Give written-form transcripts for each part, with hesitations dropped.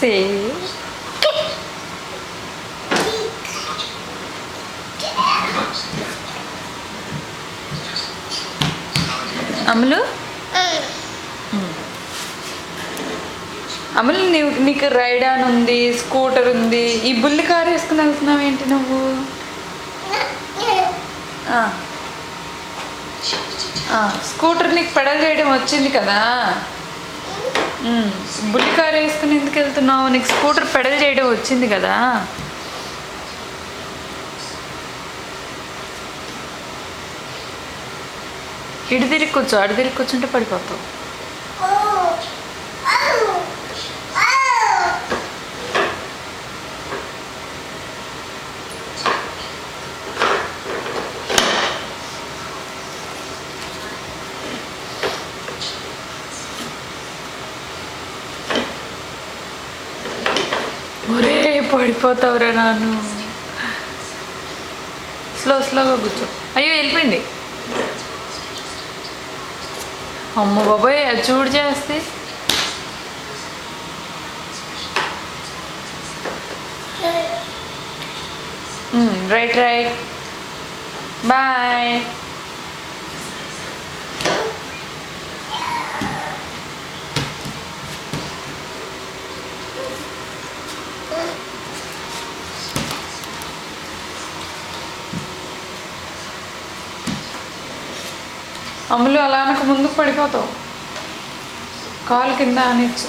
సే అమలు అమలు నీకు రైడ్ ఆన్ ఉంది, స్కూటర్ ఉంది, ఈ బుల్లి కారు వేసుకుని వెళ్తున్నావు ఏంటి నువ్వు? స్కూటర్ నీకు పెడల్ చేయడం వచ్చింది కదా, బుల్లి కారు వేసుకుని ఎందుకు వెళ్తున్నావు? నీకు స్కూటర్ పెడల్ చేయడం వచ్చింది కదా. ఇటు తిరిగి కూర్చో, అటు తిరిగి కూర్చుంటే పడిపోతావు. ఒరే పడిపోతావురా నాను. స్లోగా కూర్చో. అయ్యో వెళ్ళిపోయింది. అమ్మ బాబాయ్ అది చూడు చేస్తే. Right bye. అమ్ములు అలా అనక ముందుకు పడిపోతావు, కాలు కింద అనిచ్చు.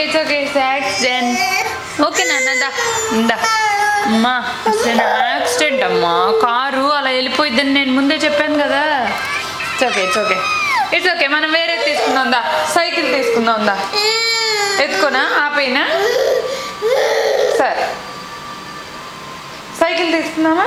It's okay, it's accident. Okay, Nana, da. అమ్మా అసలు యాక్సిడెంట్ అమ్మా, కారు అలా వెళ్ళిపోయిద్దని నేను ముందే చెప్పాను కదా. ఇట్స్ ఓకే మనం వేరే తీసుకుందాం దా, సైకిల్ తీసుకుందాం దా. ఎత్తుకోనా ఆపైనా? సరే సైకిల్ తీసుకుందామా?